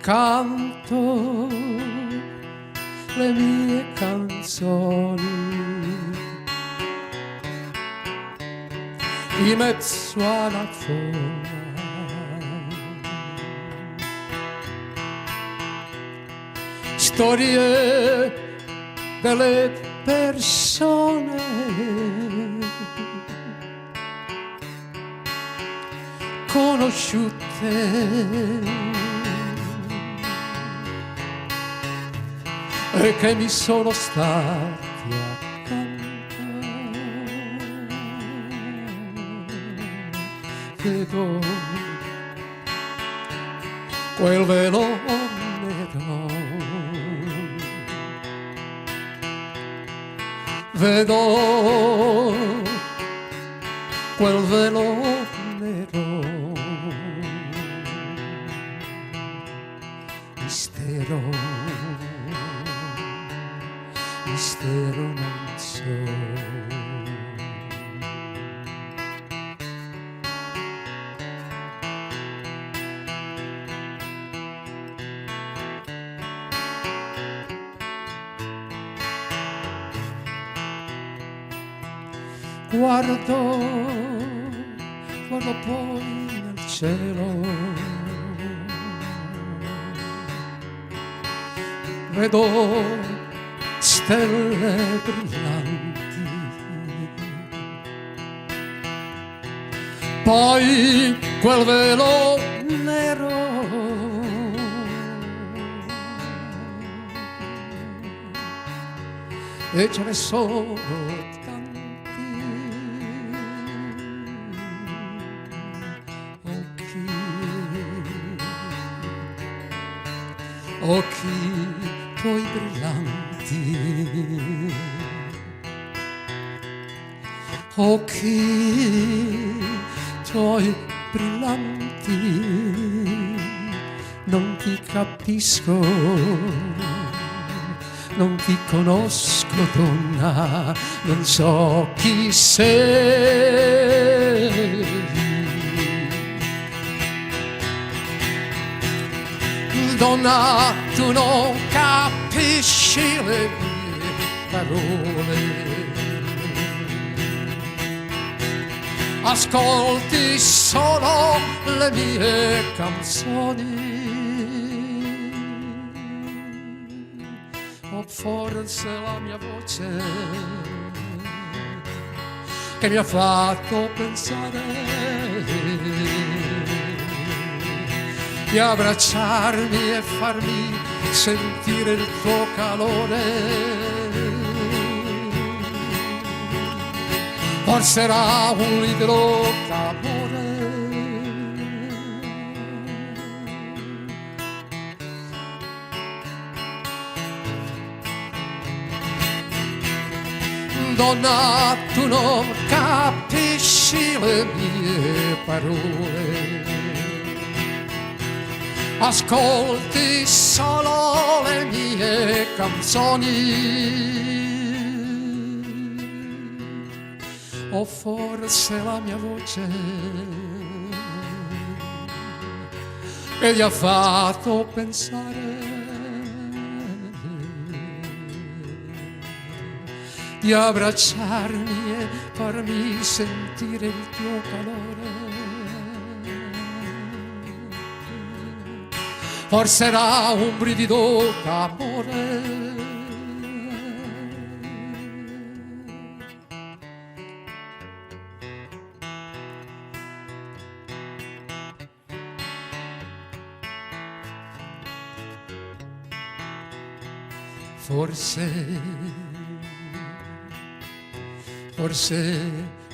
canto le mie canzoni in mezzo alla folla, storie delle persone conosciute e che mi sono stati accanto. Vedo quel velo nero, vedo quel velo nero, mistero, mistero non so. Guardo poi nel cielo, vedo stelle brillanti, poi quel velo nero e ce ne sono tanti. Occhi tuoi brillanti, occhi tuoi brillanti, non ti capisco, non ti conosco donna, non so chi sei. Donna, tu non capisci le mie parole, ascolti solo le mie canzoni, o forse la mia voce che mi ha fatto pensare di abbracciarmi e farmi sentire il tuo calore. Forse era un libero d'amore. Donna, tu non capisci le mie parole, ascolti solo le mie canzoni, o forse la mia voce che gli ha fatto pensare di abbracciarmi e farmi sentire il tuo calore. Forse era un brivido d'amore. Forse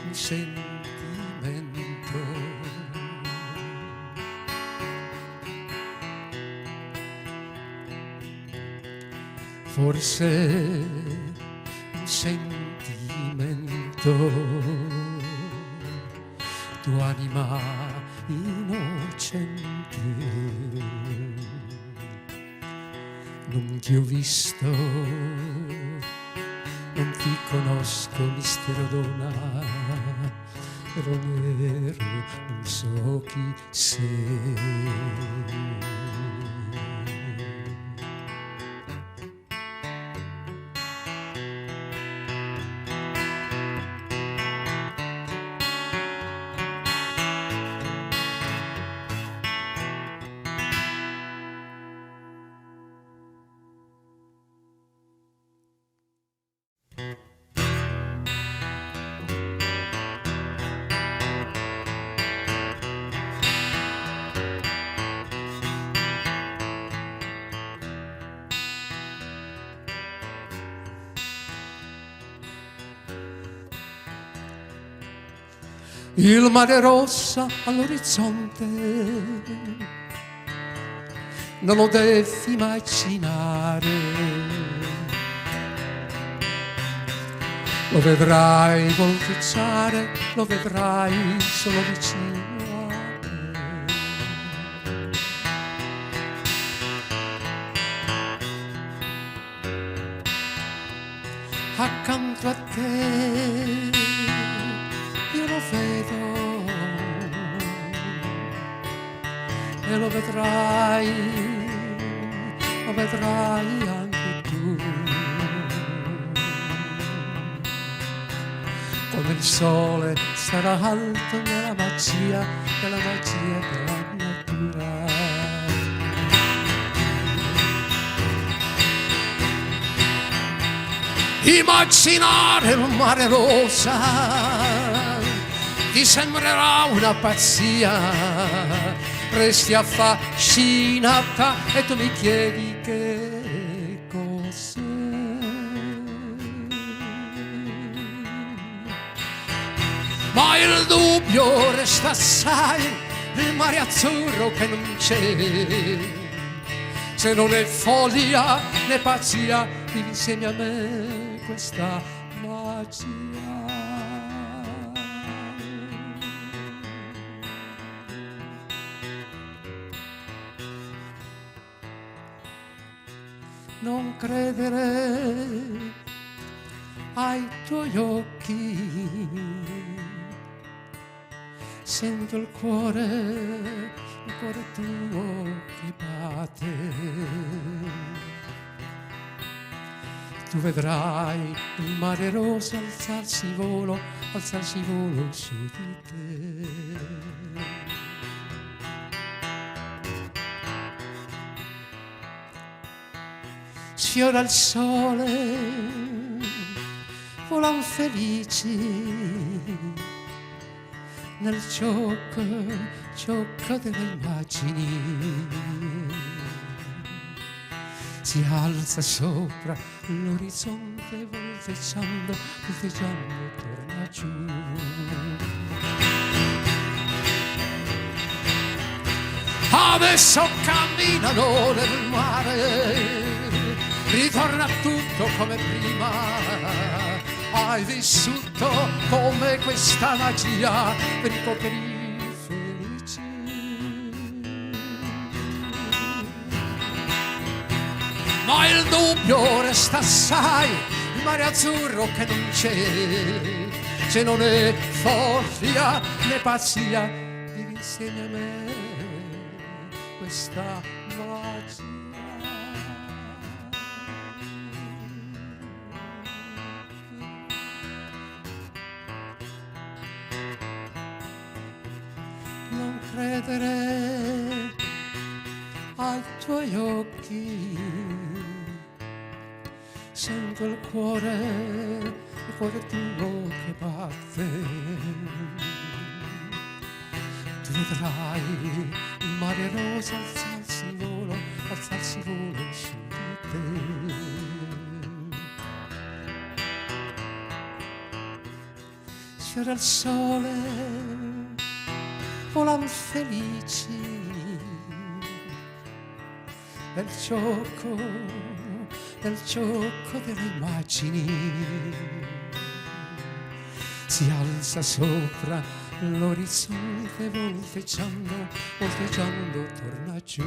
un sentimento, forse un sentimento, tua anima innocente. Non ti ho visto, non ti conosco, mistero donna, ero nero, non so chi sei. il mare rossa all'orizzonte, non lo devi immaginare, lo vedrai volteggiare, lo vedrai solo vicino a te. Accanto a te io lo vedo e lo vedrai anche tu. Quando il sole sarà alto nella magia della natura. Immaginare un mare rosa ti sembrerà una pazzia, resti affascinata e tu mi chiedi che cos'è. Ma il dubbio resta, sai, il mare azzurro che non c'è, se non è follia né pazzia, vivi insieme a me questa magia. Non credere ai tuoi occhi, sento il cuore tuo che batte. Tu vedrai il mare rosa alzarsi volo su di te. Sfiora il sole, volan felici nel gioco delle immagini. Si alza sopra l'orizzonte volteggiando torna giù. Adesso camminano nel mare, ritorna tutto come prima. Hai vissuto come questa magia per i poteri felici. Ma il dubbio resta, sai, il mare azzurro che non c'è, se non è follia né pazzia, vivi insieme a me questa magia. Non credere ai tuoi occhi, sento il cuore tuo che batte. Tu vedrai il mare rosa alzarsi volo su di te. Sfiora il sole, volan felici nel gioco delle immagini. Si alza sopra l'orizzonte volteggiando torna giù.